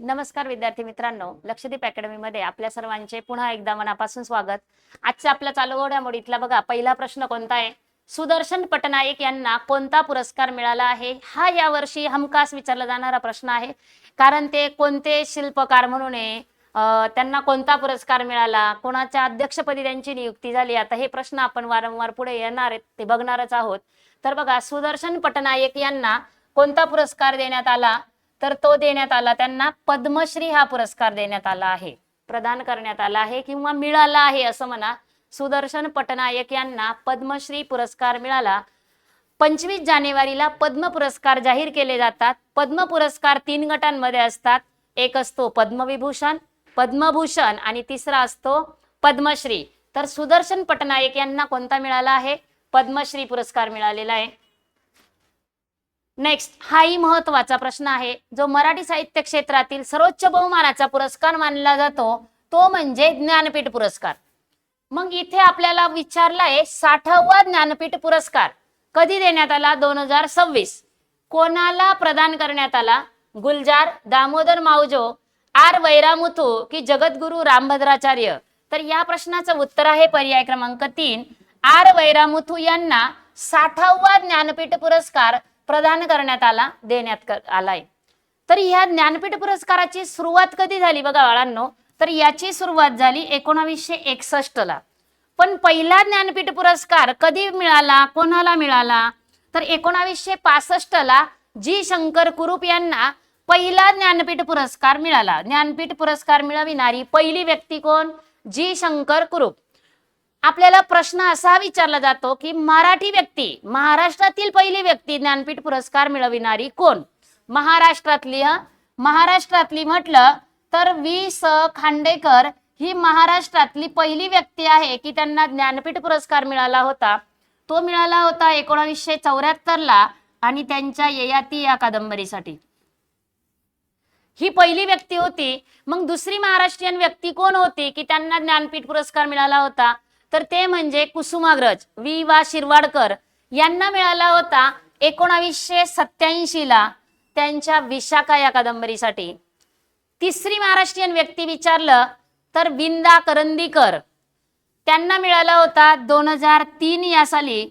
नमस्कार विद्यार्थी मित्रांनो, लक्षदीप अकॅडमी मध्ये आपल्या सर्वांचे पुन्हा एकदा मनापासून स्वागत। आजच्या आपल्या चालू घडामोडीतला बघा पहिला प्रश्न कोणता आहे? सुदर्शन पटनायक यांना कोणता पुरस्कार मिळाला आहे? हा यावर्षी हमखास विचारला जाणारा प्रश्न आहे, कारण ते कोणते शिल्पकार म्हणून त्यांना कोणता पुरस्कार मिळाला, कोणाच्या अध्यक्षपदी त्यांची नियुक्ती झाली, आता हे प्रश्न आपण वारंवार पुढे येणार आहेत ते बघणारच आहोत। तर बघा, सुदर्शन पटनायक यांना कोणता पुरस्कार देण्यात आला? तर तो देण्यात आला त्यांना पद्मश्री हा पुरस्कार देण्यात आला आहे, प्रदान करण्यात आला आहे किंवा मिळाला आहे असं म्हणा। सुदर्शन पटनायक यांना पद्मश्री पुरस्कार मिळाला। 25 जानेवारीला पद्म पुरस्कार जाहीर केले जातात। पद्म पुरस्कार 3 गटांमध्ये असतात, एक असतो पद्मविभूषण, पद्मभूषण आणि तिसरा असतो पद्मश्री। तर सुदर्शन पटनायक यांना कोणता मिळाला आहे? पद्मश्री पुरस्कार मिळालेला आहे। नेक्स्ट, हाही महत्वाचा प्रश्न आहे, जो मराठी साहित्य क्षेत्रातील सर्वोच्च बहुमानाचा पुरस्कार मानला जातो तो म्हणजे ज्ञानपीठ पुरस्कार। मग इथे आपल्याला विचारलाय 60वा ज्ञानपीठ पुरस्कार कधी देण्यात आला? 2026। कोणाला प्रदान करण्यात आला? गुलजार, दामोदर मावजो, आर वैरामुथू की जगद्गुरु रामभद्राचार्य? तर या प्रश्नाचं उत्तर आहे पर्याय क्रमांक 3, आर वैरामुथू यांना 60वा ज्ञानपीठ पुरस्कार प्रदान करण्यात आला, देण्यात आलाय। तर ह्या ज्ञानपीठ पुरस्काराची सुरुवात कधी झाली बघा बाळांनो? तर याची सुरुवात झाली 1961 ला। पण पहिला ज्ञानपीठ पुरस्कार कधी मिळाला, कोणाला मिळाला? तर 1965 ला जी शंकर कुरूप यांना पहिला ज्ञानपीठ पुरस्कार मिळाला। ज्ञानपीठ पुरस्कार मिळविणारी पहिली व्यक्ती कोण? जी शंकर कुरूप। आपल्याला प्रश्न असा विचारला जातो की मराठी व्यक्ती, महाराष्ट्रातील पहिली व्यक्ती ज्ञानपीठ पुरस्कार मिळविणारी कोण? महाराष्ट्रातली म्हटलं तर वी.स. खांडेकर ही महाराष्ट्रातली पहिली व्यक्ती आहे की त्यांना ज्ञानपीठ पुरस्कार मिळाला होता। तो मिळाला होता 1974 ला आणि त्यांच्या ययाती या कादंबरीसाठी। ही पहिली व्यक्ती होती। मग दुसरी महाराष्ट्रीयन व्यक्ती कोण होती की त्यांना ज्ञानपीठ पुरस्कार मिळाला होता? तर ते म्हणजे कुसुमाग्रज वि.वा. शिरवाडकर यांना मिळाला होता 1987 ला त्यांच्या विशाखा या कादंबरीसाठी। तिसरी महाराष्ट्रीयन व्यक्ती विचारलं तर विंदा करंदीकर, त्यांना मिळाला होता 2003 या साली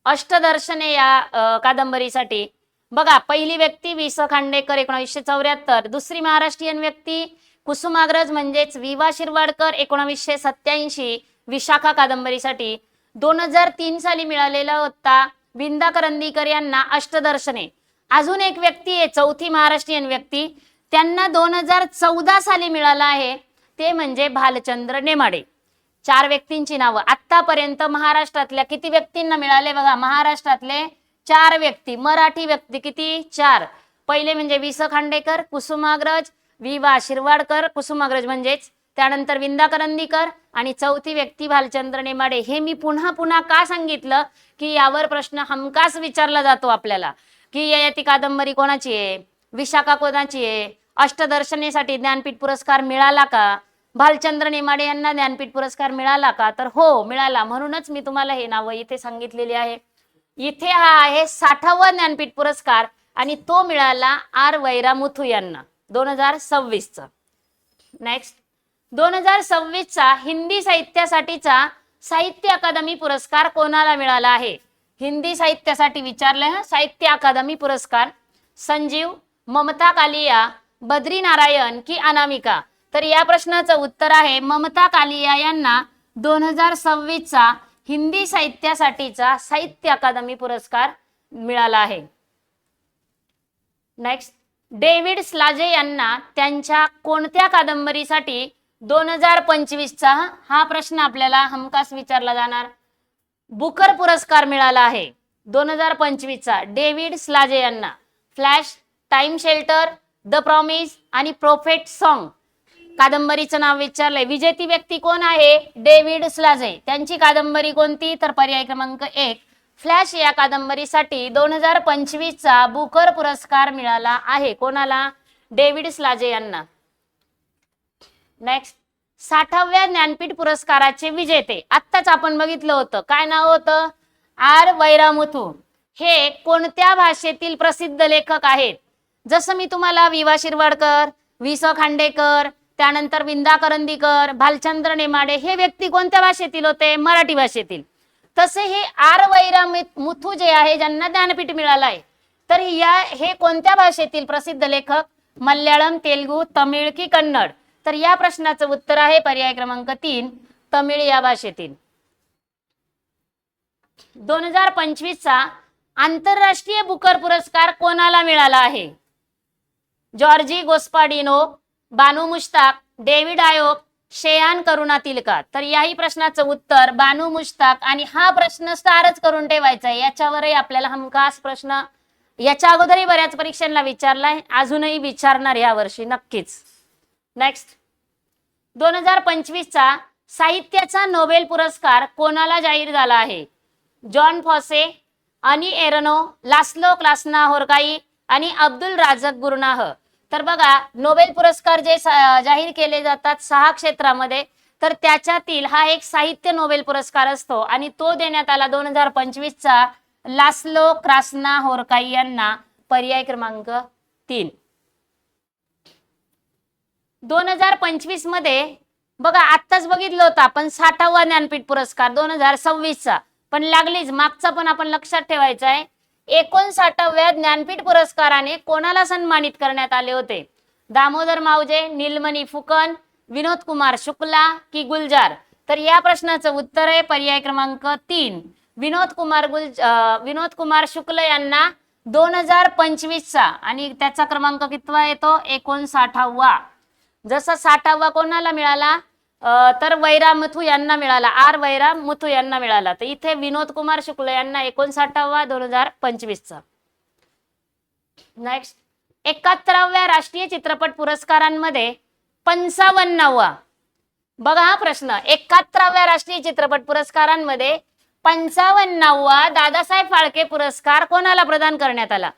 अष्टदर्शने या कादंबरीसाठी। बघा, पहिली व्यक्ती वी.स. खांडेकर 1974, दुसरी महाराष्ट्रीयन व्यक्ती कुसुमाग्रज म्हणजेच वि.वा. शिरवाडकर 1987 विशाखा कादंबरीसाठी। 2003 साली मिळालेला होता विंदा करंदीकर यांना अष्टदर्शने। अजून एक व्यक्ती आहे, चौथी महाराष्ट्रीयन व्यक्ती, त्यांना 2014 साली मिळाला आहे, ते म्हणजे भालचंद्र नेमाडे। 4 व्यक्तींची नावं आतापर्यंत महाराष्ट्रातल्या किती व्यक्तींना मिळाले बघा? महाराष्ट्रातले 4 व्यक्ती, मराठी व्यक्ती किती? 4। पहिले म्हणजे वी.स. खांडेकर, कुसुमाग्रज, वि.वा. शिरवाडकर, कुसुमाग्रज म्हणजेच, त्यानंतर विंदा करंदीकर आणि चौथी व्यक्ती भालचंद्र नेमाडे। हे मी पुन्हा पुन्हा का सांगितलं की यावर प्रश्न हमखास विचारला जातो आपल्याला की ययाती कादंबरी कोणाची आहे, विशाखा कोणाची आहे, अष्टदर्शनेसाठी ज्ञानपीठ पुरस्कार मिळाला का, भालचंद्र नेमाडे यांना ज्ञानपीठ पुरस्कार मिळाला का? तर हो, मिळाला। म्हणूनच मी तुम्हाला हे नाव इथे सांगितलेली आहे। इथे हा आहे 60वा ज्ञानपीठ पुरस्कार आणि तो मिळाला आर वैरामुथू यांना 2026 चा। नेक्स्ट, 2026 चा हिंदी साहित्यासाठीचा साहित्य अकादमी पुरस्कार कोणाला मिळाला आहे? हिंदी साहित्यासाठी विचारलंय साहित्य अकादमी पुरस्कार। संजीव, ममता कालिया, बद्री नारायण की अनामिका? तर या प्रश्नाचं उत्तर आहे ममता कालिया यांना 2026 चा हिंदी साहित्यासाठीचा साहित्य अकादमी पुरस्कार मिळाला आहे। नेक्स्ट, डेव्हिड स्लाजे यांना त्यांच्या कोणत्या कादंबरीसाठी 2025 चा, हा प्रश्न आपल्याला हमखास विचारला जाणार, बुकर पुरस्कार मिळाला आहे 2025 चा डेव्हिड स्लाजे यांना। Flash, time shelter, the promise आणि प्रोफेट सॉन्ग कादंबरीचं नाव विचारलंय। विजेती व्यक्ती कोण आहे? डेव्हिड स्लाजे। त्यांची कादंबरी कोणती? तर पर्याय क्रमांक 1 फ्लॅश या कादंबरीसाठी 2025 चा बुकर पुरस्कार मिळाला आहे। कोणाला? डेव्हिड स्लाजे यांना। नेक्स्ट, 60व्या ज्ञानपीठ पुरस्काराचे विजेते आत्ताच आपण बघितलं होतं, काय नाव होतं? आर वैरामुथू। हे कोणत्या भाषेतील प्रसिद्ध लेखक आहेत? जसं मी तुम्हाला वि वा शिरवाडकर, वि स खांडेकर, त्यानंतर विंदा करंदीकर, भालचंद्र नेमाडे हे व्यक्ती कोणत्या भाषेतील होते? मराठी भाषेतील. तसे हे आर वैरामुथू जे आहे ज्यांना ज्ञानपीठ मिळालं आहे, तर हे कोणत्या भाषेतील प्रसिद्ध लेखक? मल्याळम, तेलुगू, तमिळ की कन्नड? तर या प्रश्नाचं उत्तर आहे पर्याय क्रमांक 3, तमिळ या भाषेतील. 2025चा आंतरराष्ट्रीय बुकर पुरस्कार कोणाला मिळाला आहे? जॉर्जी गोस्पाडिनो, बानू मुश्ताक, डेव्हिड आयोब, शेयान करुणा तिलका? तर याही प्रश्नाचं उत्तर बानू मुश्ताक. आणि हा प्रश्न स्टारच करून ठेवायचा आहे, याच्यावरही आपल्याला हमखास प्रश्न याच्या अगोदरही बऱ्याच परीक्षांना विचारलाय, अजूनही विचारणार या वर्षी नक्कीच. नेक्स्ट, 2025चा साहित्याचा नोबेल पुरस्कार कोणाला जाहीर झाला आहे? जॉन फॉसे, अनी एरनो, लास्लो क्लासनाहोरकाई आणि अब्दुल राझक गुरनाह? तर बघा, नोबेल पुरस्कार जे जाहीर केले जातात 6 क्षेत्रामध्ये, तर त्याच्यातील हा एक साहित्य नोबेल पुरस्कार असतो आणि तो देण्यात आला 2025चा लास्लो क्लासनाहोरकाई यांना. पर्याय क्रमांक 3. 2025 मध्ये बघा, आत्ताच बघितलं होतं आपण 60वा ज्ञानपीठ पुरस्कार 2026चा, पण लागलीच मागचा पण आपण लक्षात ठेवायचा आहे. 59व्या ज्ञानपीठ पुरस्काराने कोणाला सन्मानित करण्यात आले होते? दामोदर मावजे, नीलमणी फुकन, विनोद कुमार शुक्ला की गुलजार? तर या प्रश्नाचं उत्तर आहे पर्याय क्रमांक 3, विनोद कुमार शुक्ल यांना 2025चा. आणि त्याचा क्रमांक कितवा येतो? 59वा. जसा 60वा कोणाला मिळाला? तर वैरामुथू यांना मिळाला, आर वैरामुथू यांना मिळाला. तर इथे विनोद कुमार शुक्ल यांना 59वा 2025चा. नेक्स्ट, 71व्या राष्ट्रीय चित्रपट पुरस्कारांमध्ये 55वा. बघा हा प्रश्न, 71व्या राष्ट्रीय चित्रपट पुरस्कारांमध्ये 55वा दादासाहेब फाळके पुरस्कार कोणाला प्रदान करण्यात आला?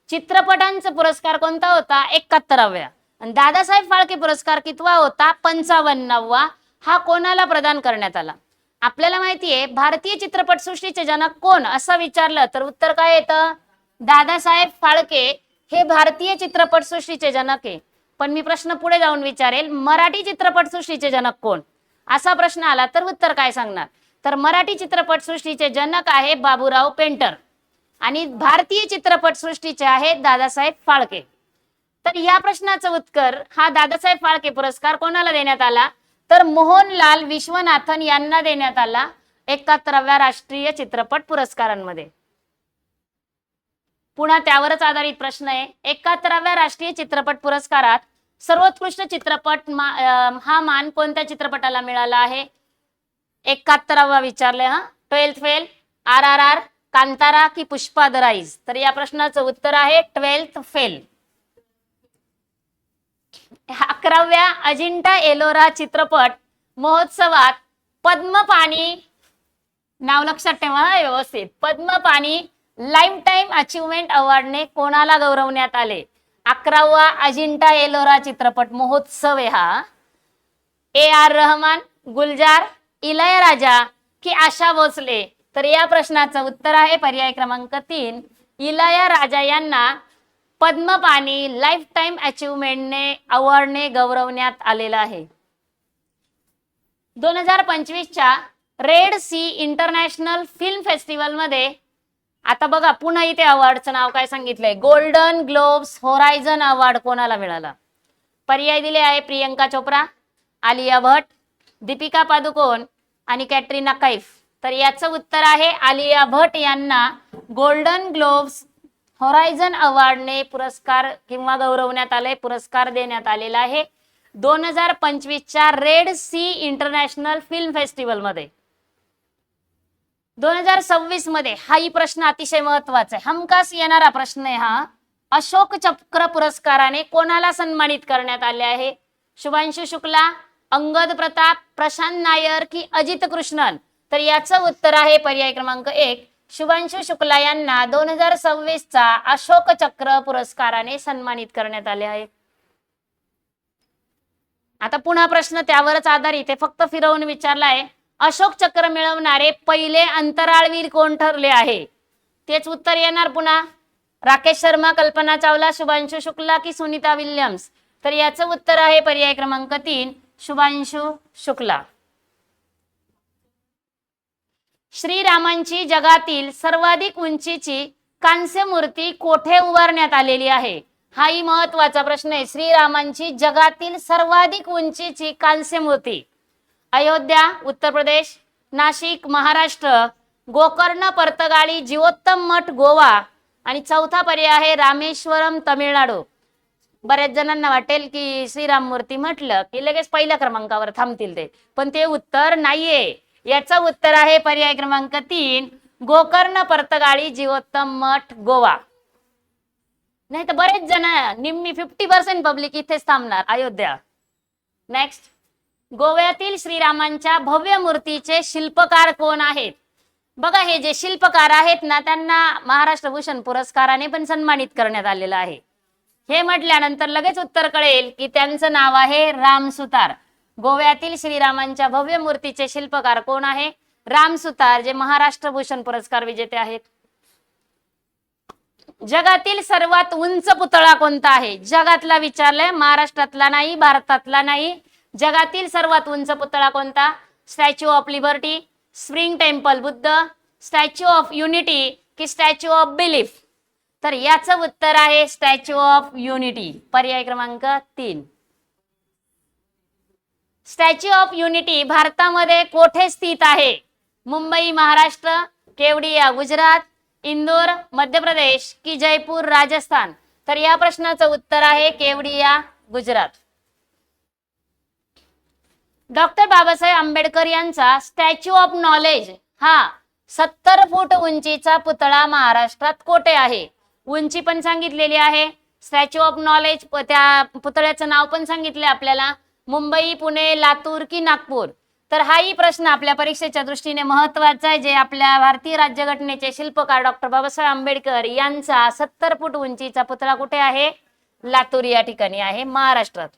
चित्रपटांचा पुरस्कार कोणता होता? 71व्या. आणि दादासाहेब फाळके पुरस्कार कितवा होता? 55वा. हा कोणाला प्रदान करण्यात आला? आपल्याला माहितीये भारतीय चित्रपट सृष्टीचे जनक कोण असं विचारलं तर उत्तर काय येतं? दादासाहेब फाळके हे भारतीय चित्रपट सृष्टीचे जनक आहे. पण मी प्रश्न पुढे जाऊन विचारेल, मराठी चित्रपट सृष्टीचे जनक कोण असा प्रश्न आला तर उत्तर काय सांगणार? तर मराठी चित्रपट सृष्टीचे जनक आहे बाबूराव पेंटर आणि भारतीय चित्रपट सृष्टीचे आहेत दादासाहेब फाळके. तर या प्रश्नाचं उत्तर हा दादासाहेब फाळके पुरस्कार कोणाला देण्यात आला? तर मोहनलाल विश्वनाथन यांना देण्यात आला 71व्या राष्ट्रीय चित्रपट पुरस्कारांमध्ये. पुन्हा त्यावरच आधारित प्रश्न आहे. 71व्या राष्ट्रीय चित्रपट पुरस्कारात सर्वोत्कृष्ट चित्रपट हा मान कोणत्या चित्रपटाला मिळाला आहे? 71वा विचारले हा. 12th फेल, RRR, कांतारा की पुष्पा द राईज? तर या प्रश्नाचं उत्तर आहे 12th फेल. 11व्या अजिंठा एलोरा चित्रपट महोत्सवात पद्मपाणी, नाव लक्षात ठेवा व्यवस्थित, पद्मपाणी लाईफ टाइम अचीवमेंट अवॉर्डने कोणाला गौरवण्यात आले? 11वा अजिंठा एलोरा चित्रपट महोत्सव आहे हा. AR रहमान, गुलजार, इलयाराजा की आशा भोसले? तर या प्रश्नाचं उत्तर आहे पर्याय क्रमांक 3, इलयाराजा यांना पद्मपाणी लाईफ टाइम अचीवमेंटने अवॉर्डने गौरवण्यात आलेला आहे. 2025च्या Red Sea International Film Festival मध्ये आता बघा पुन्हा इथे अवॉर्डचं नाव काय सांगितलंय? गोल्डन ग्लोब्स होरायझन अवॉर्ड कोणाला मिळाला? पर्याय दिले आहे प्रियंका चोप्रा, आलिया भट्ट, दीपिका पादुकोण आणि कॅटरीना कैफ. तर याचं उत्तर आहे आलिया भट्ट यांना गोल्डन ग्लोब्स होरायझन अवॉर्डने पुरस्कार किंवा गौरवण्यात आले, पुरस्कार देण्यात आलेला आहे 2025च्या Red Sea International Film Festival मध्ये. 2026 मध्ये हाही प्रश्न अतिशय महत्वाचा आहे, हमखास येणारा प्रश्न आहे हा. अशोक चक्र पुरस्काराने कोणाला सन्मानित करण्यात आले आहे? शुभांशु शुक्ला, अंगद प्रताप, प्रशांत नायर की अजित कृष्णन? तर याचं उत्तर आहे पर्याय क्रमांक 1, शुभांशु शुक्ला यांना 2026चा अशोक चक्र पुरस्काराने सन्मानित करण्यात आले आहे. आता पुन्हा प्रश्न त्यावरच आधारित आहे, फक्त फिरवून विचारला आहे. अशोक चक्र मिळवणारे पहिले अंतराळवीर कोण ठरले आहे? तेच उत्तर येणार पुन्हा. राकेश शर्मा, कल्पना चावला, शुभांशु शुक्ला की सुनीता विल्यम्स. तर याचं उत्तर आहे पर्याय क्रमांक 3, शुभांशु शुक्ला. श्रीरामांची जगातील सर्वाधिक उंचीची कांस्य मूर्ती कोठे उभारण्यात आलेली आहे? हाही महत्वाचा प्रश्न आहे. श्रीरामांची जगातील सर्वाधिक उंचीची कांस्य मूर्ती. अयोध्या उत्तर प्रदेश, नाशिक महाराष्ट्र, गोकर्ण पर्तगाळी जीवोत्तम मठ गोवा आणि चौथा पर्याय आहे रामेश्वरम तामिळनाडू. बऱ्याच जणांना वाटेल की श्रीराम मूर्ती म्हटलं की लगेच पहिल्या क्रमांकावर थांबतील ते, पण ते उत्तर नाहीये. याचं उत्तर आहे पर्याय क्रमांक 3, गोकर्ण पर्तगाळी जीवोत्तम मठ गोवा. नाही तर बरेच जण निम्मी 50% पब्लिक इथेच थांबणार अयोध्या. नेक्स्ट, गोव्यातील श्रीरामांच्या भव्य मूर्तीचे शिल्पकार कोण आहेत? बघा, हे जे शिल्पकार आहेत ना त्यांना महाराष्ट्र भूषण पुरस्काराने पण सन्मानित करण्यात आलेलं आहे. हे म्हटल्यानंतर लगेच उत्तर कळेल की त्यांचं नाव आहे राम सुतार. गोव्यातील श्रीरामांच्या भव्य मूर्तीचे शिल्पकार कोण आहे? राम सुतार, जे महाराष्ट्र भूषण पुरस्कार विजेते आहेत. जगातील सर्वात उंच पुतळा कोणता आहे? जगातला विचारलंय, महाराष्ट्रातला नाही, भारतातला नाही. जगातील सर्वात उंच पुतळा कोणता? Statue of liberty, spring temple Buddha, statue of unity की स्टॅच्यू ऑफ बिलीफ? तर याचं उत्तर आहे स्टॅच्यू ऑफ युनिटी, पर्याय क्रमांक 3. स्टॅच्यू ऑफ युनिटी भारतामध्ये कोठे स्थित आहे? मुंबई महाराष्ट्र, केवडिया गुजरात, इंदोर मध्य प्रदेश की जयपूर राजस्थान? तर या प्रश्नाचं उत्तर आहे केवडिया गुजरात. डॉक्टर बाबासाहेब आंबेडकर यांचा स्टॅच्यू ऑफ नॉलेज हा 70 फूट उंचीचा पुतळा महाराष्ट्रात कोठे आहे? उंची पण सांगितलेली आहे, स्टॅच्यू ऑफ नॉलेज त्या पुतळ्याचं नाव पण सांगितले आपल्याला, मुंबई, पुणे, लातूर की नागपूर? तर हाही प्रश्न आपल्या परीक्षेच्या दृष्टीने महत्वाचा आहे, जे आपल्या भारतीय राज्यघटनेचे शिल्पकार डॉक्टर बाबासाहेब आंबेडकर यांचा 70 फूट उंचीचा पुतळा कुठे आहे? लातूर या ठिकाणी आहे, महाराष्ट्रात.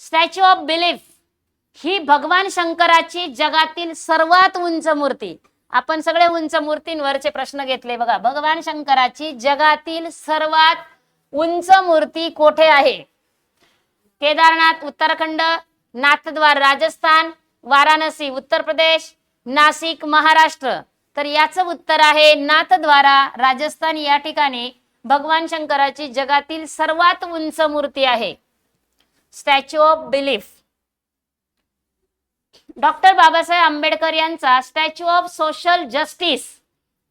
स्टॅच्यू ऑफ बिलीफ ही भगवान शंकराची जगातील सर्वात उंच मूर्ती. आपण सगळे उंच मूर्तींवरचे प्रश्न घेतले बघा. भगवान शंकराची जगातील सर्वात उंच मूर्ती कोठे आहे? केदारनाथ उत्तराखंड, नाथद्वार राजस्थान, वाराणसी उत्तर प्रदेश, नाशिक महाराष्ट्र? तर याचं उत्तर आहे नाथद्वारा राजस्थान या ठिकाणी भगवान शंकराची जगातील सर्वात उंच मूर्ती आहे, statue of belief. Doctor Babasaheb Ambedkar यांचा स्टॅच्यू ऑफ सोशल जस्टिस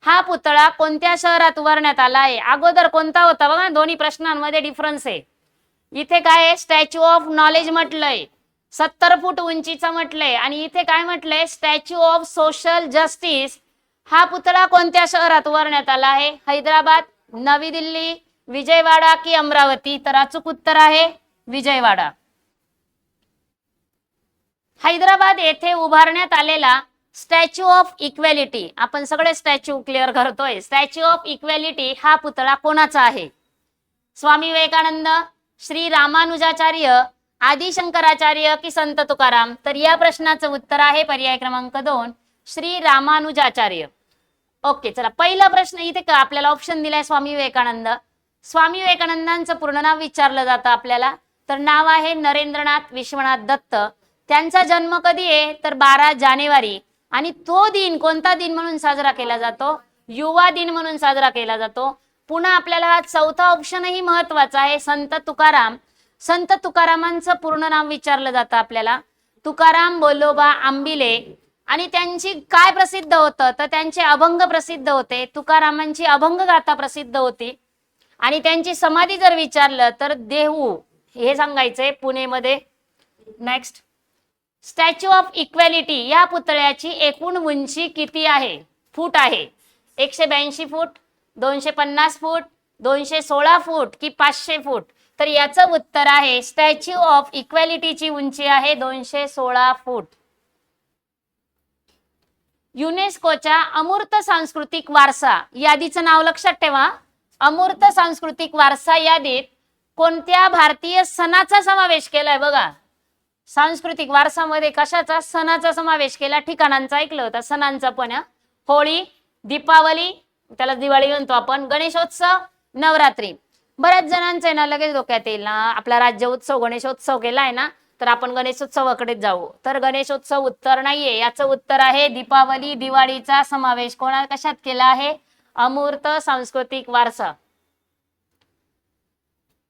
हा पुतळा कोणत्या शहरात उभारण्यात आला आहे? अगोदर कोणता होता बघा, दोन्ही प्रश्नांमध्ये डिफरन्स आहे. इथे काय आहे? स्टॅच्यू ऑफ नॉलेज म्हटलंय, 70 फूट उंचीचा म्हटलंय, आणि इथे काय म्हटलंय? स्टॅच्यू ऑफ सोशल जस्टिस हा पुतळा कोणत्या शहरात उभारण्यात आला आहे? हैदराबाद, नवी दिल्ली, विजयवाडा की अमरावती? तर अचूक उत्तर आहे विजयवाडा. हैदराबाद येथे उभारण्यात आलेला स्टॅच्यू ऑफ इक्वॅलिटी, आपण सगळे स्टॅच्यू क्लिअर करतोय, स्टॅच्यू ऑफ इक्वॅलिटी हा पुतळा कोणाचा आहे? स्वामी विवेकानंद, श्री रामानुजाचार्य, आदि शंकराचार्य की संत तुकाराम? तर या प्रश्नाचं उत्तर आहे पर्याय क्रमांक 2, श्री रामानुजाचार्य. ओके, चला पहिला प्रश्न इथे का आपल्याला ऑप्शन दिलाय स्वामी विवेकानंद. स्वामी विवेकानंदांचं पूर्ण नाव विचारलं जातं आपल्याला, तर नाव आहे नरेंद्रनाथ विश्वनाथ दत्त. त्यांचा जन्म कधी आहे? तर 12 जानेवारी. आणि तो दिन कोणता दिन म्हणून साजरा केला जातो? युवा दिन म्हणून साजरा केला जातो. पुन्हा आपल्याला हा चौथा ऑप्शनही महत्वाचा आहे, संत तुकाराम. संत तुकारामांचं पूर्ण नाव विचारलं जातं आपल्याला, तुकाराम बोलोबा आंबिले. आणि त्यांची काय प्रसिद्ध होतं? तर त्यांचे अभंग प्रसिद्ध होते, तुकारामांची अभंग गाथा प्रसिद्ध होती. आणि त्यांची समाधी जर विचारलं तर देहू हे सांगायचंय, पुणेमध्ये. नेक्स्ट, स्टॅच्यू ऑफ इक्वॅलिटी या पुतळ्याची एकूण उंची किती आहे? फूट आहे. 182 फूट, 250 फूट, 216 फूट की 500 फूट? तर याचं उत्तर आहे स्टॅच्यू ऑफ इक्वॅलिटीची उंची आहे 216 फूट. युनेस्कोच्या अमूर्त सांस्कृतिक वारसा यादीचं नाव लक्षात ठेवा. अमूर्त सांस्कृतिक वारसा यादीत कोणत्या भारतीय सणाचा समावेश केलाय? बघा, सांस्कृतिक वारसामध्ये कशाचा? सणाचा समावेश केला. ठिकाणांचा ऐकलं होतं, सणांचा पण. होळी, दीपावली, त्याला दिवाळी म्हणतो आपण, गणेशोत्सव, नवरात्री. बऱ्याच जणांचं आहे ना लगेच डोक्यात येईल ना, आपला राज्य उत्सव गणेशोत्सव केलाय ना, तर आपण गणेशोत्सवाकडे जाऊ. तर गणेशोत्सव उत्तर नाहीये, याचं उत्तर आहे दीपावली. दिवाळीचा समावेश कशात केला आहे? अमूर्त सांस्कृतिक वारसा.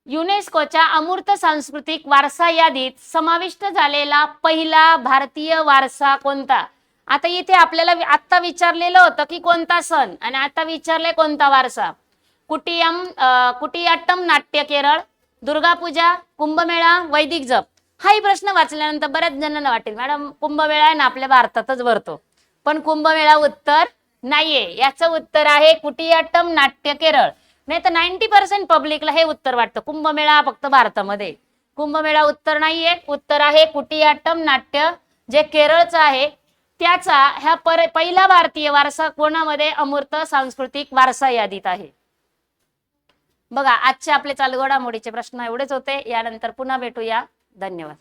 युनेस्कोच्या अमूर्त सांस्कृतिक वारसा यादीत समाविष्ट झालेला पहिला भारतीय वारसा कोणता? आता इथे आपल्याला आता विचारलेलं होतं की कोणता सण, आणि आता विचारले कोणता वारसा. कुटियाट्टम नाट्य केरळ, दुर्गा पूजा, कुंभमेळा, वैदिक जप. हाही प्रश्न वाचल्यानंतर बऱ्याच जणांना वाटेल मॅडम कुंभमेळा आहे ना आपल्या भारतातच भरतो, पण कुंभमेळा उत्तर नाहीये. याचं उत्तर आहे कुटियाट्टम नाट्य केरळ. नाही तर 90% पब्लिकला हे उत्तर वाटतं कुंभमेळा फक्त भारतामध्ये. कुंभमेळा उत्तर नाहीये, उत्तर आहे कुटियाट्टम नाट्य, जे केरळचं आहे. त्याचा ह्या पहिला भारतीय वारसा कोणामध्ये अमूर्त सांस्कृतिक वारसा यादीत आहे. बघा आजचे आपले चालू घडामोडीचे प्रश्न एवढेच होते. यानंतर पुन्हा भेटूया. धन्यवाद.